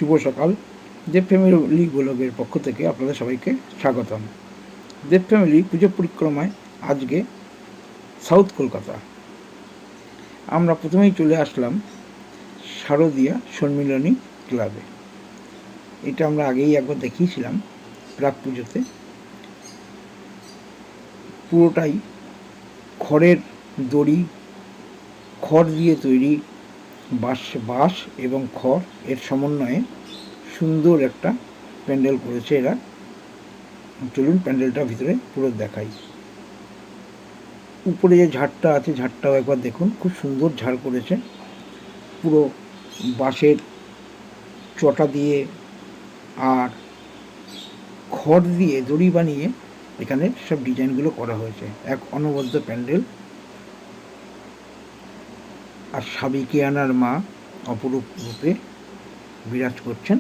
শুভ সকাল। দেব ফ্যামিলি ব্লগের পক্ষ থেকে আপনাদের সবাইকে স্বাগতম। দেব ফ্যামিলি পুজো পরিক্রমায় আজকে সাউথ কলকাতা। আমরা প্রথমেই চলে আসলাম শারদীয়া সম্মিলনী ক্লাবে। এটা আমরা আগেই একবার দেখিয়েছিলাম প্রাক পুজোতে। পুরোটাই খড়ের দড়ি, খড় দিয়ে তৈরি, বাঁশ এবং খড় এর সমন্বয়ে সুন্দর একটা প্যান্ডেল করেছে এরা। চলুন প্যান্ডেলটা ভিতরে পুরো দেখাই। উপরে যে ঝাড়টা আছে, ঝাড়টাও একবার দেখুন, খুব সুন্দর ঝাড় করেছে। পুরো বাঁশের চটা দিয়ে আর খড় দিয়ে দড়ি বানিয়ে এখানে সব ডিজাইনগুলো করা হয়েছে। এক অনবদ্য প্যান্ডেল। আর সাবিকিয়ানার মা অপরূপ রূপে বিরাজ করছেন।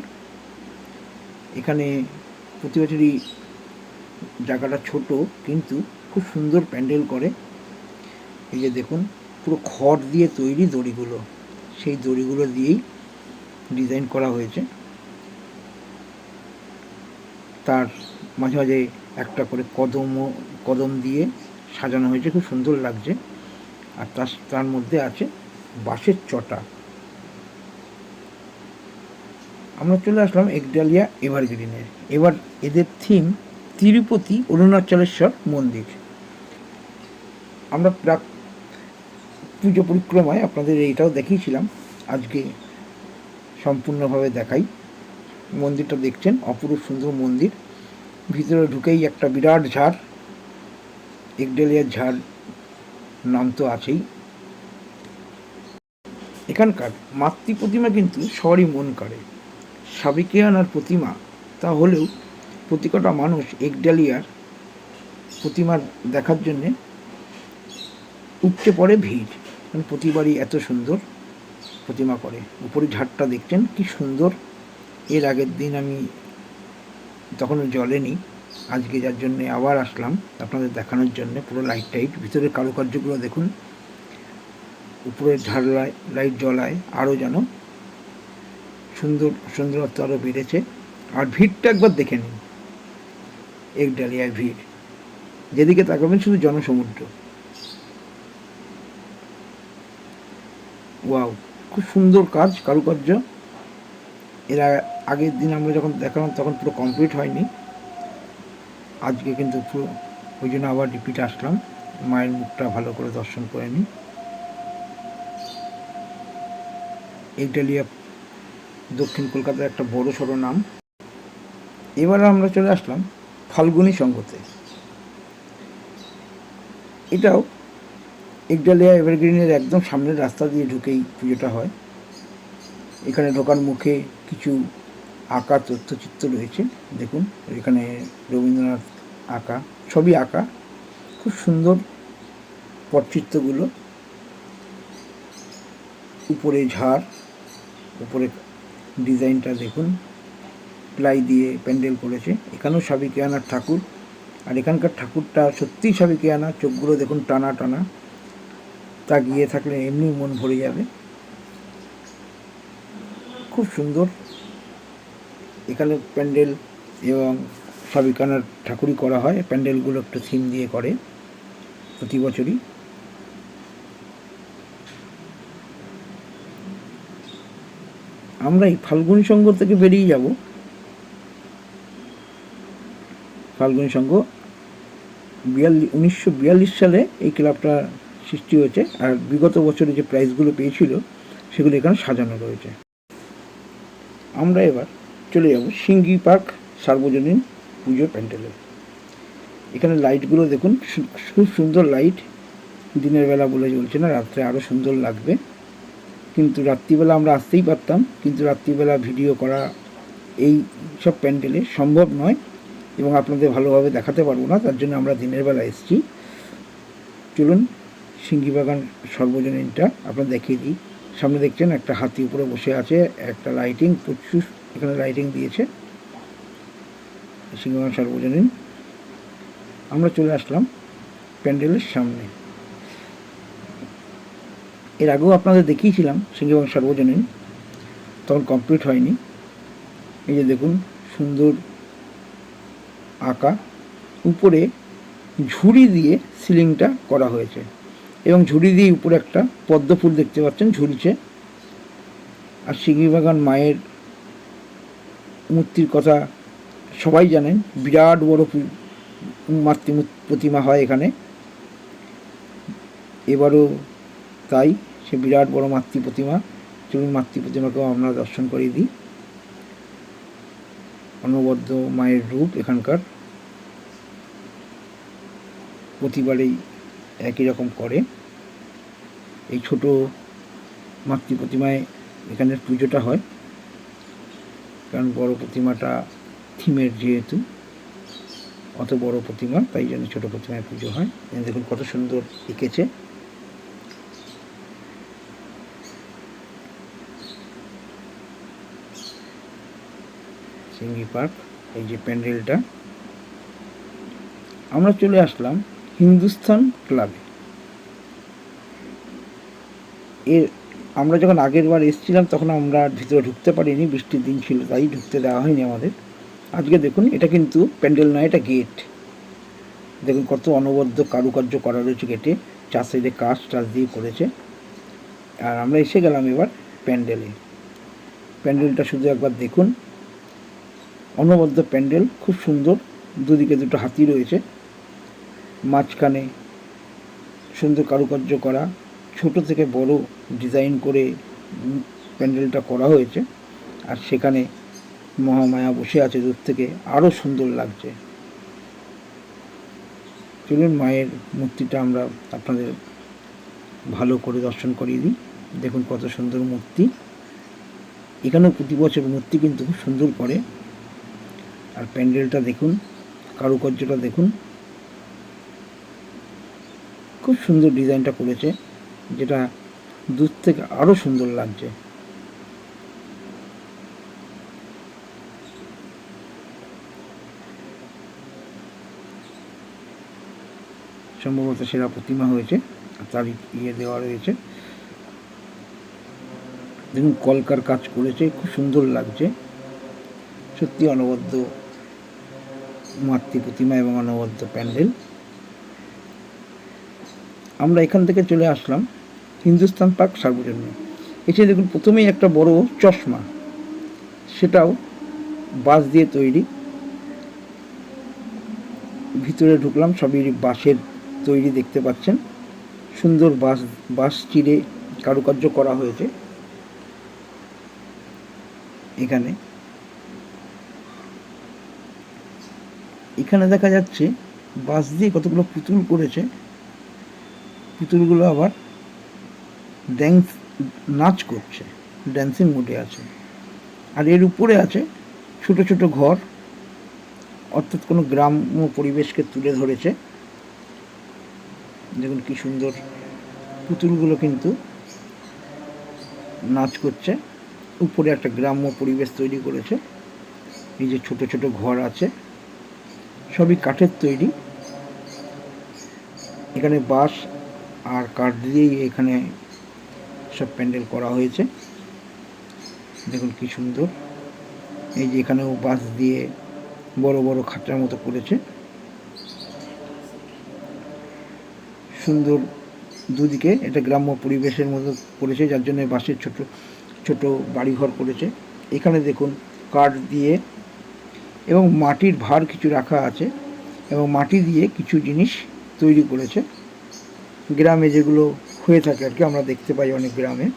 এখানে প্রতি বছরই জায়গাটা ছোট, কিন্তু খুব সুন্দর প্যান্ডেল করে। এই যে দেখুন, পুরো খড় দিয়ে তৈরি দড়িগুলো, সেই দড়িগুলো দিয়েই ডিজাইন করা হয়েছে। তার মাঝে মাঝে একটা করে কদম দিয়ে সাজানো হয়েছে, খুব সুন্দর লাগছে। আর তার মধ্যে আছে বাঁশের চটা। আমরা চলে আসলাম একডালিয়া এভারগ্রিনে। এবার এদের থিম তিরুপতি অরুণাচলেশ্বর মন্দির। আমরা প্রাক পুজো পরিক্রমায় আপনাদের এইটাও দেখিয়েছিলাম, আজকে সম্পূর্ণভাবে দেখাই। মন্দিরটা দেখছেন, অপরূপ সুন্দর মন্দির। ভিতরে ঢুকেই একটা বিরাট ঝাড়, একডালিয়ার ঝাড় নাম তো আছেই। এখানকার মাতৃ প্রতিমা কিন্তু সবারই মন কাড়ে। সাবিকিয়ানার প্রতিমা তা হলেও প্রতিকটা মানুষ একডালিয়ার প্রতিমার দেখার জন্যে উপচে পড়ে ভিড়। কারণ প্রতিবারই এত সুন্দর প্রতিমা করে। উপরে ঝাড়টা দেখছেন কি সুন্দর। এর আগের দিন আমি তখনও জ্বলেনি, আজকে যার জন্যে আবার আসলাম আপনাদের দেখানোর জন্য। পুরো লাইট, ভিতরের কারুকার্যগুলো দেখুন। উপরের ঝাড় লাইট জ্বলায় আরও যেন সুন্দরত্ব আরও বেড়েছে। আর ভিড়টা একবার দেখে নিন, একডালিয়ায় ভিড়, যেদিকে তাকাবেন শুধু জনসমুদ্র। ওয়াও, খুব সুন্দর কাজ, কারুকার্য। এরা আগের দিন আমরা যখন দেখালাম তখন পুরো কমপ্লিট হয়নি, আজকে কিন্তু পুরো, ওই জন্য আবার রিপিট আসলাম, মায়ের মুখটা ভালো করে দর্শন করে নিই। একডালিয়া দক্ষিণ কলকাতার একটা বড় সড়ো নাম। এবার আমরা চলে আসলাম ফাল্গুনী সংঘতে। এটাও একডালিয়া এভারগ্রিনের একদম সামনের রাস্তা দিয়ে ঢুকেই পুজোটা হয়। এখানে ঢোকার মুখে কিছু আঁকা তথ্যচিত্র রয়েছে, দেখুন। এখানে রবীন্দ্রনাথ আঁকা, সবই আঁকা, খুব সুন্দর পটচিত্রগুলো। উপরে ঝাড়, উপরে ডিজাইনটা দেখুন, প্লাই দিয়ে প্যান্ডেল করেছে। এখানেও সাবিকিয়ানার ঠাকুর, আর এখানকার ঠাকুরটা সত্যিই সাবিকিয়ানা। চোখগুলো দেখুন টানা টানা, তাকিয়ে থাকলে এমনি মন ভরে যাবে। খুব সুন্দর এখানে প্যান্ডেল, এবং সাবিকিয়ানার ঠাকুরই করা হয়। প্যান্ডেলগুলো একটু থিম দিয়ে করে প্রতি বছরই। আমরা এই ফাল্গুনী সংঘ থেকে বেরিয়ে যাব। ফাল্গুনী সংঘ 1942 সালে এই ক্লাবটা সৃষ্টি হয়েছে। আর বিগত বছরে যে প্রাইজগুলো পেয়েছিল সেগুলো এখানে সাজানো রয়েছে। আমরা এবার চলে যাব সিঙ্গি পার্ক সার্বজনীন পুজো প্যান্ডেলে। এখানে লাইটগুলো দেখুন, খুব সুন্দর লাইট। দিনের বেলা বলে চলছে না, রাত্রে আরও সুন্দর লাগবে। কিন্তু রাত্রিবেলা আমরা আসতেই পারতাম, কিন্তু রাত্রিবেলা ভিডিও করা এই সব প্যান্ডেলে সম্ভব নয় এবং আপনাদের ভালোভাবে দেখাতে পারবো না, তার জন্য আমরা দিনের বেলা এসেছি। চলুন সিঙ্গিবাগান সর্বজনীনটা আপনার দেখিয়ে দিই। সামনে দেখছেন একটা হাতি উপরে বসে আছে, একটা লাইটিং, প্রচুর এখানে লাইটিং দিয়েছে। সিঙ্গিবাগান সর্বজনীন। আমরা চলে আসলাম প্যান্ডেলের সামনে। এর আগেও আপনাদের দেখিয়েছিলাম সিঙ্গিবাগান সর্বজনীন, তখন কমপ্লিট হয়নি। এই যে দেখুন সুন্দর আঁকা, উপরে ঝুড়ি দিয়ে সিলিংটা করা হয়েছে এবং ঝুড়ি দিয়ে উপরে একটা পদ্ম ফুল দেখতে পাচ্ছেন ঝুড়িছে। আর সিঙ্গিবাগান মায়ের মূর্তির কথা সবাই জানেন, বিরাট বড় মাতৃ প্রতিমা হয় এখানে, এবারও তাই, সে বিরাট বড় মাতৃ প্রতিমা। চলুন মাতৃ প্রতিমাকেও আমরা দর্শন করিয়ে দিই। অনবদ্য মায়ের রূপ এখানকার, প্রতিবারেই একই রকম করে। এই ছোট মাতৃ প্রতিমায় এখানের পুজোটা হয়, কারণ বড় প্রতিমাটা থিমের যেহেতু অত বড় প্রতিমা, তাই জন্য ছোট প্রতিমায় পুজো হয়। দেখুন কত সুন্দর এঁকেছে। সিঙ্গি পার্ক, এই যে প্যান্ডেলটা। আমরা চলে আসলাম হিন্দুস্থান ক্লাবে। আমরা যখন আগের বার এসেছিলাম তখন আমরা ভিতরে ঢুকতে পারিনি, বৃষ্টির দিন ছিল তাই ঢুকতে দেওয়া হয়নি আমাদের। আজকে দেখুন, এটা কিন্তু প্যান্ডেল নয়, এটা গেট। দেখুন কত অনবদ্য কারুকার্য করা রয়েছে গেটে, চার সাইডে কাঁচ টাচ দিয়ে করেছে। আর আমরা এসে গেলাম এবার প্যান্ডেলে। প্যান্ডেলটা শুধু একবার দেখুন, অনবদ্য প্যান্ডেল, খুব সুন্দর। দুদিকে দুটো হাতি রয়েছে, মাঝখানে সুন্দর কারুকার্য করা, ছোট থেকে বড় ডিজাইন করে প্যান্ডেলটা করা হয়েছে। আর সেখানে মহামায়া বসে আছে, দূর থেকে আরও সুন্দর লাগছে। চলুন মায়ের মূর্তিটা আমরা আপনাদের ভালো করে দর্শন করিয়ে দিই। দেখুন কত সুন্দর মূর্তি। এখানেও প্রতি বছর মূর্তি কিন্তু খুব সুন্দর করে। আর প্যান্ডেলটা দেখুন, কারুকার্যটা দেখুন, খুব সুন্দর ডিজাইনটা করেছে, যেটা দূর থেকে আরও সুন্দর লাগছে। সম্ভবত সেরা প্রতিমা হয়েছে, তার দেওয়া রয়েছে। দেখুন কলকার কাজ করেছে, খুব সুন্দর লাগছে। সত্যি অনবদ্য মাতৃ প্রতিমা এবং অনবদ্য প্যান্ডেল। আমরা এখান থেকে চলে আসলাম হিন্দুস্থান পার্ক সার্বজনীন। এসে দেখুন প্রথমেই একটা বড় চশমা, সেটাও বাঁশ দিয়ে তৈরি। ভিতরে ঢুকলাম, সবই বাঁশের তৈরি দেখতে পাচ্ছেন। সুন্দর বাঁশ চিরে কারুকার্য করা হয়েছে এখানে। এখানে দেখা যাচ্ছে বাঁশ দিয়ে কতগুলো পুতুল করেছে, পুতুলগুলো আবার নাচ করছে, ড্যান্সিং মোডে আছে। আর এর উপরে আছে ছোট ছোট ঘর, অর্থাৎ কোনো গ্রাম্য পরিবেশকে তুলে ধরেছে। দেখুন কি সুন্দর, পুতুলগুলো কিন্তু নাচ করছে, উপরে একটা গ্রাম্য পরিবেশ তৈরি করেছে। এই যে ছোট ছোট ঘর আছে, সবই কাঠের তৈরি। এখানে বাঁশ আর কাঠ দিয়েই এখানে সব প্যান্ডেল করা হয়েছে। দেখুন কি সুন্দর। এই যে এখানেও বাঁশ দিয়ে বড় বড় খাঁচার মতো করেছে, সুন্দর। দুদিকে এটা গ্রাম্য পরিবেশের মতো করেছে, যার জন্য বাঁশের ছোট ছোট বাড়িঘর করেছে। এখানে দেখুন কাঠ দিয়ে এবং মাটির ভার কিছু রাখা আছে, এবং মাটি দিয়ে কিছু জিনিস তৈরি করেছে, গ্রামে যেগুলো হয়ে থাকে আর কি, আমরা দেখতে পাই অনেক গ্রামে।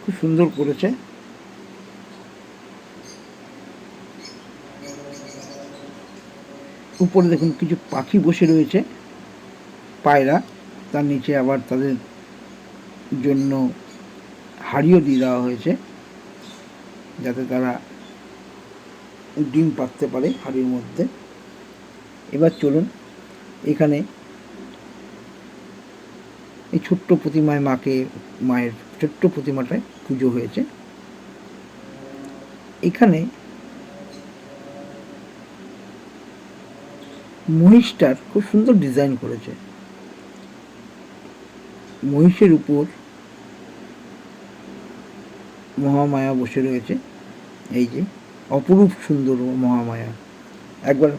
খুব সুন্দর করেছে। উপরে দেখুন কিছু পাখি বসে রয়েছে, পায়রা, তার নিচে আবার তাদের জন্য হাড়িও দিয়ে দেওয়া হয়েছে, যাতে তারা ডিম পাড়তে পারে হাড়ির মধ্যে। এবার চলুন, এখানে এই ছোট্ট প্রতিমায় মায়ের ছোট্ট প্রতিমাটায় পুজো হয়েছে। এখানে মহিষটার খুব সুন্দর ডিজাইন করেছে। মহিষের উপর মহামায়া বসে রয়েছে। এই যে অপরূপ সুন্দর মহামায়া, একবার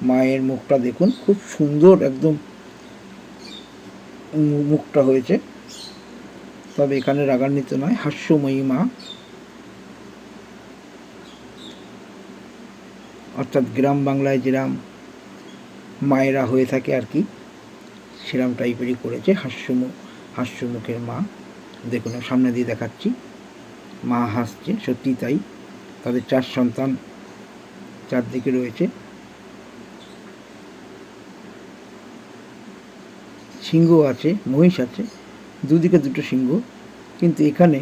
মায়ের মুখটা দেখুন, খুব সুন্দর একদম মুখটা হয়েছে। তবে এখানে রাগান্বিত নয়, হাস্যময়ী মা, অর্থাৎ গ্রাম বাংলায় যেরাম মায়েরা হয়ে থাকে আর কি, সেরাম টাইপেরই করেছে হাস্যমুখের মা। দেখুন সামনে দিয়ে দেখাচ্ছি, মা হাসছে, সত্যি তাই। তাদের 4 সন্তান চারদিকে রয়েছে। সিংহ আছে, মহিষ আছে, দুদিকে দুটো সিংহ, কিন্তু এখানে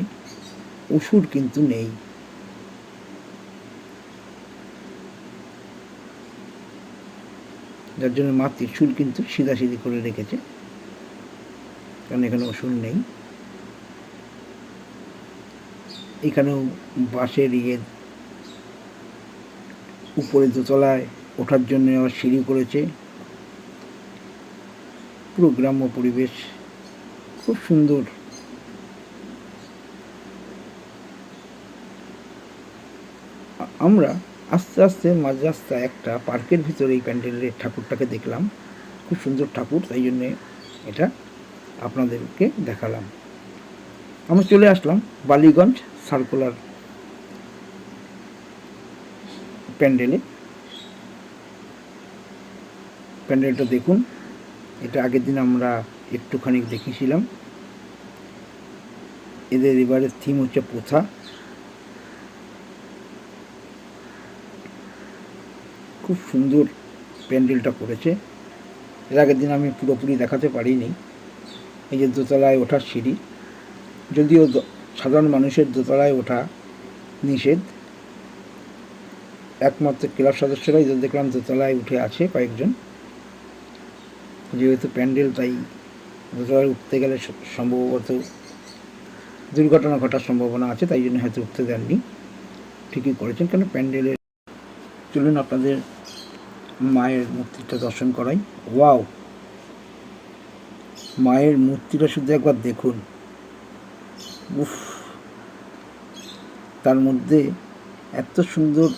অসুর কিন্তু নেই। যার জন্য মা ত্রিশূল কিন্তু সিধাসিধি করে রেখেছে, কারণ এখানে অসুর নেই। এখানেও বাঁশের উপরে দোতলায় ওঠার জন্য আবার সিঁড়ি করেছে। পুরো গ্রাম্য পরিবেশ, খুব সুন্দর। আমরা আস্তে আস্তে মাঝ রাস্তায় একটা পার্কের ভিতরে এই প্যান্ডেলের ঠাকুরটাকে দেখলাম। খুব সুন্দর ঠাকুর, তাই জন্যে এটা আপনাদেরকে দেখালাম। আমরা চলে আসলাম বালিগঞ্জ সার্কুলার প্যান্ডেলে। প্যান্ডেলটা দেখুন, এটা আগের দিন আমরা একটুখানি দেখেছিলাম। এদের এবারের থিম হচ্ছে প্রথা। খুব সুন্দর প্যান্ডেলটা করেছে। এর আগের দিন আমি পুরোপুরি দেখাতে পারিনি। এই যে দোতলায় ওঠার সিঁড়ি, যদিও সাধারণ মানুষের দোতলায় ওঠা নিষেধ, একমাত্র ক্লাব সদস্যরাই দেখলাম দোতলায় উঠে আছে কয়েকজন। যেহেতু প্যান্ডেল, তাই দোতলায় উঠতে গেলে সম্ভবত দুর্ঘটনা ঘটার সম্ভাবনা আছে, তাই জন্য হয়তো উঠতে দেননি। ঠিকই করেছেন, কেন প্যান্ডেলের। চলুন আপনাদের মায়ের মূর্তিটা দর্শন করাই। ওয়াও, মায়ের মূর্তিটা শুধু একবার দেখুন। উফ, তার মধ্যে এত সুন্দর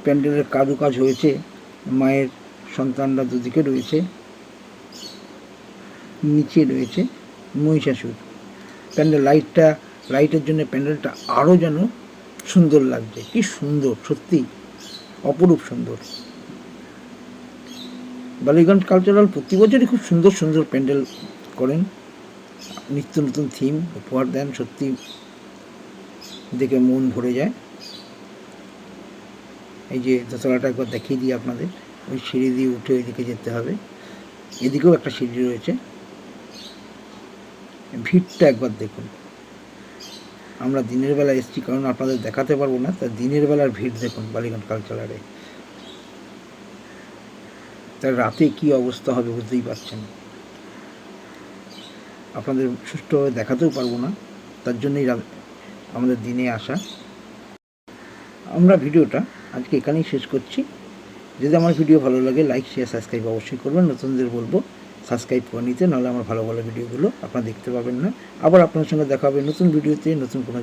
প্যান্ডেলের কারুকাজ হয়েছে। মায়ের সন্তানরা দুদিকে রয়েছে, নিচে রয়েছে মহিষাসুর। লাইটের জন্য প্যান্ডেলটা আরও যেন সুন্দর লাগছে। কি সুন্দর, সত্যি অপরূপ সুন্দর। বালিগঞ্জ কালচারাল প্রতি বছরই খুব সুন্দর সুন্দর প্যান্ডেল করেন, নিত্য নতুন থিম উপহার দেন, সত্যি দেখে মন ভরে যায়। এই যে দোতলাটা একবার দেখিয়ে দিই আপনাদের, ওই সিঁড়ি দিয়ে উঠে ওইদিকে যেতে হবে। এদিকেও একটা সিঁড়ি রয়েছে। ভিড়টা একবার দেখুন। আমরা দিনের বেলা এসেছি, কারণ আপনাদের দেখাতে পারবো না, তা দিনের বেলার ভিড় দেখুন বালিগঞ্জ কালচারালে। তার রাতে কি অবস্থা হবে বুঝতেই পারছেন। আপনাদের সুষ্ঠুভাবে দেখাতেও পারবো না, তার জন্যই আমাদের দিনে আসা। আমরা ভিডিওটা আজকে এখানেই শেষ করছি। যদি আমার ভিডিও ভালো লাগে, লাইক শেয়ার সাবস্ক্রাইব অবশ্যই করবেন। নতুনদের বলবো সাবস্ক্রাইব করে নিতে, নাহলে আমার ভালো ভালো ভিডিওগুলো আপনারা দেখতে পাবেন না। আবার আপনার সঙ্গে দেখা হবে নতুন ভিডিওতে, নতুন কোনো